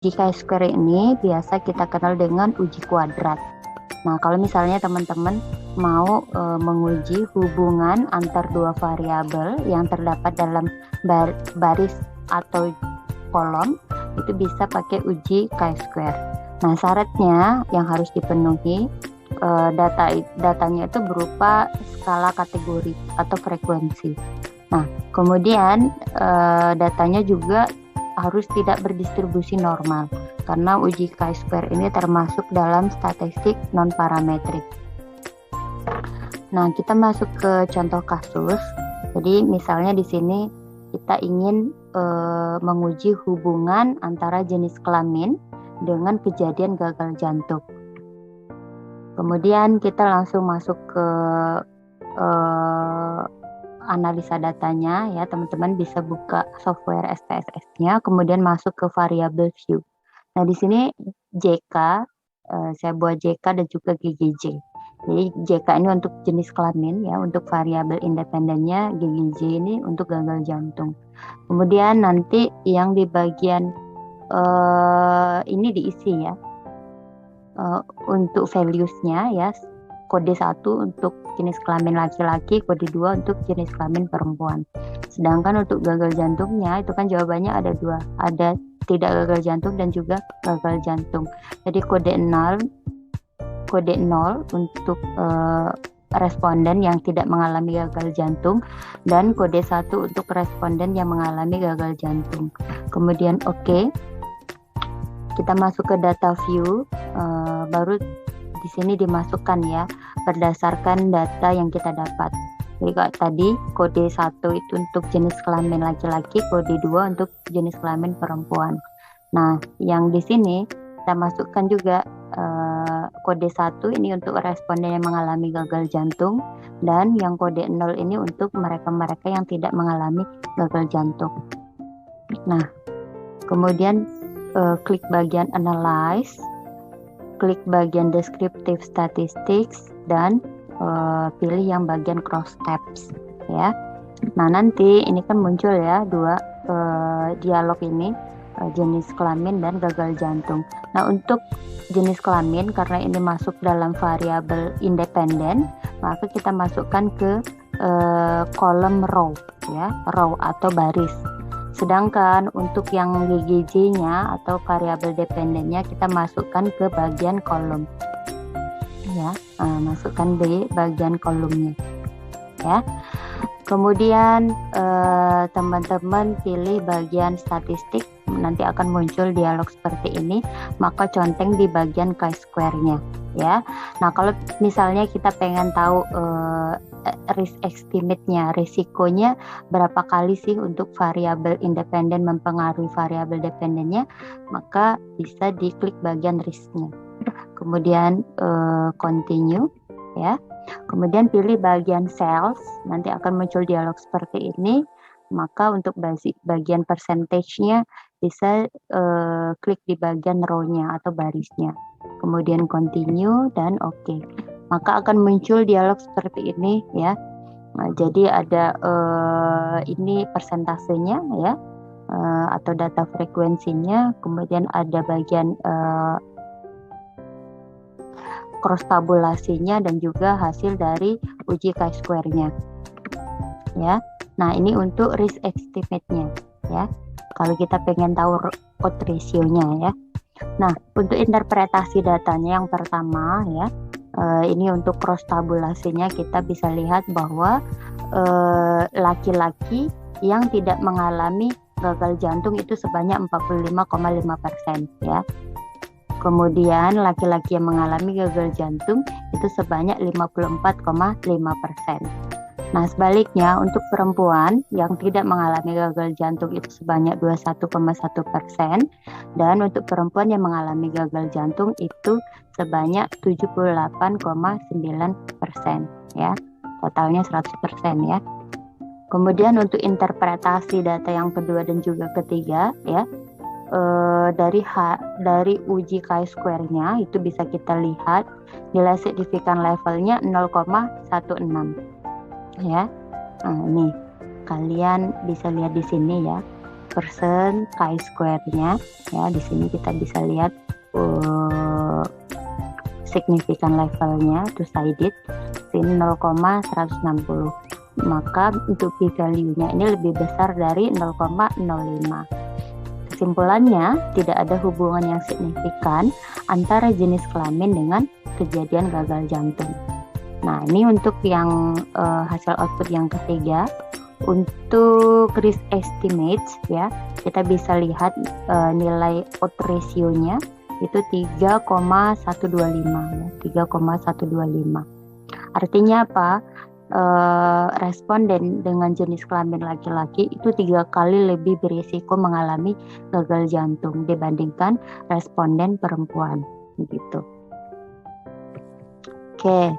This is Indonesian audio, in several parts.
uji chi-square ini biasa kita kenal dengan uji kuadrat. Nah, kalau misalnya teman-teman mau menguji hubungan antar dua variabel yang terdapat dalam baris atau kolom, itu bisa pakai uji chi-square. Nah, syaratnya yang harus dipenuhi, datanya itu berupa skala kategori atau frekuensi. Nah, kemudian datanya juga harus tidak berdistribusi normal, karena uji chi-square ini termasuk dalam statistik non-parametrik. Nah, kita masuk ke contoh kasus. Jadi misalnya di sini kita ingin menguji hubungan antara jenis kelamin dengan kejadian gagal jantung. Kemudian kita langsung masuk ke analisa datanya ya, teman-teman bisa buka software SPSS-nya, kemudian masuk ke variable view. Nah, di sini JK, saya buat JK dan juga GGJ. Jadi JK ini untuk jenis kelamin ya, untuk variabel independennya, GGJ ini untuk gagal jantung. Kemudian nanti yang di bagian ini diisi ya, untuk values-nya ya, kode 1 untuk jenis kelamin laki-laki, kode 2 untuk jenis kelamin perempuan. Sedangkan untuk gagal jantungnya itu kan jawabannya ada 2, ada tidak gagal jantung dan juga gagal jantung. Jadi kode 0 untuk responden yang tidak mengalami gagal jantung, dan kode 1 untuk responden yang mengalami gagal jantung. Kemudian oke. Kita masuk ke data view, baru di sini dimasukkan ya berdasarkan data yang kita dapat. Jadi kalau tadi kode 1 itu untuk jenis kelamin laki-laki, kode 2 untuk jenis kelamin perempuan. Nah, yang di sini kita masukkan juga kode 1 ini untuk responden yang mengalami gagal jantung, dan yang kode 0 ini untuk mereka-mereka yang tidak mengalami gagal jantung. Nah, kemudian klik bagian analyze, klik bagian descriptive statistics, dan pilih yang bagian cross tabs ya. Nah, nanti ini kan muncul ya dua dialog ini, jenis kelamin dan gagal jantung. Nah, untuk jenis kelamin karena ini masuk dalam variabel independen, maka kita masukkan ke kolom row ya, row atau baris. Sedangkan untuk yang GGJ-nya atau variabel dependennya kita masukkan ke bagian kolom ya, masukkan di bagian kolomnya ya. Kemudian teman-teman pilih bagian statistik, nanti akan muncul dialog seperti ini, maka conteng di bagian chi-square-nya ya. Nah, kalau misalnya kita pengen tahu risk estimate-nya, risikonya berapa kali sih untuk variabel independen mempengaruhi variabel dependennya, maka bisa diklik bagian risk-nya. Kemudian continue ya. Kemudian pilih bagian sales, nanti akan muncul dialog seperti ini. Maka untuk bagian percentage-nya bisa klik di bagian row-nya atau barisnya. Kemudian continue dan oke. Maka akan muncul dialog seperti ini ya. Nah, jadi ada ini persentasenya ya, atau data frekuensinya. Kemudian ada bagian cross tabulasinya dan juga hasil dari uji chi-square-nya ya. Nah, ini untuk risk estimate-nya ya, kalau kita pengen tahu odds ratio-nya ya. Nah, untuk interpretasi datanya yang pertama ya, ini untuk cross tabulasinya kita bisa lihat bahwa laki-laki yang tidak mengalami gagal jantung itu sebanyak 45,5% ya. Kemudian laki-laki yang mengalami gagal jantung itu sebanyak 54,5%. Nah, sebaliknya untuk perempuan yang tidak mengalami gagal jantung itu sebanyak 21,1%, dan untuk perempuan yang mengalami gagal jantung itu sebanyak 78,9% ya. Totalnya 100% ya. Kemudian untuk interpretasi data yang kedua dan juga ketiga ya, dari uji chi-square-nya itu bisa kita lihat nilai signifikan levelnya 0,16 ya. Nah, ini kalian bisa lihat di sini ya. chi-square-nya ya. Di sini kita bisa lihat signifikan levelnya two-sided sini 0,160. Maka untuk p-value-nya ini lebih besar dari 0,05. Kesimpulannya, tidak ada hubungan yang signifikan antara jenis kelamin dengan kejadian gagal jantung. Nah, ini untuk yang hasil output yang ketiga. Untuk risk estimates ya, kita bisa lihat nilai odds ratio-nya itu 3,125 ya, 3,125. Artinya apa? Responden dengan jenis kelamin laki-laki itu 3 kali lebih berisiko mengalami gagal jantung dibandingkan responden perempuan gitu. Oke,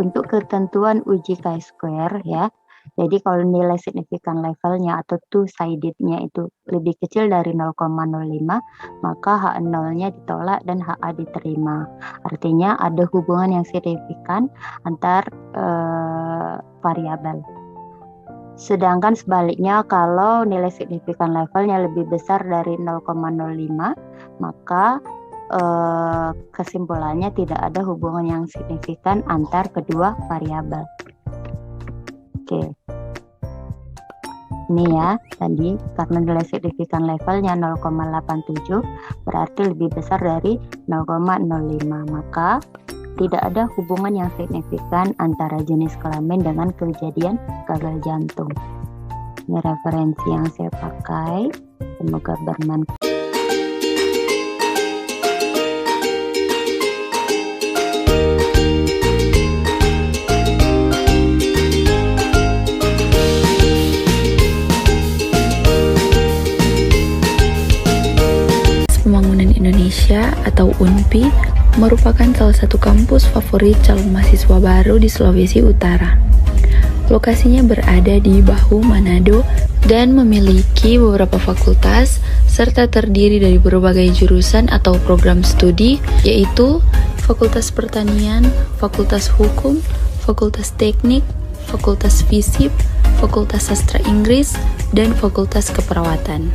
untuk ketentuan uji chi-square ya. Jadi kalau nilai signifikan levelnya atau two-sided-nya itu lebih kecil dari 0,05, maka H0-nya ditolak dan HA diterima. Artinya ada hubungan yang signifikan antar variabel. Sedangkan sebaliknya kalau nilai signifikan levelnya lebih besar dari 0,05, maka kesimpulannya tidak ada hubungan yang signifikan antar kedua variabel. Oke, ini ya tadi karena nilai signifikan levelnya 0,87 berarti lebih besar dari 0,05, maka tidak ada hubungan yang signifikan antara jenis kelamin dengan kejadian gagal jantung. Ini referensi yang saya pakai, semoga bermanfaat. Pembangunan Indonesia atau UNPI merupakan salah satu kampus favorit calon mahasiswa baru di Sulawesi Utara. Lokasinya berada di Bahu, Manado, dan memiliki beberapa fakultas serta terdiri dari berbagai jurusan atau program studi, yaitu Fakultas Pertanian, Fakultas Hukum, Fakultas Teknik, Fakultas Fisip, Fakultas Sastra Inggris, dan Fakultas Keperawatan.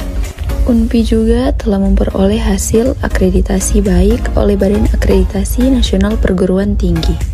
UNPI juga telah memperoleh hasil akreditasi baik oleh Badan Akreditasi Nasional Perguruan Tinggi.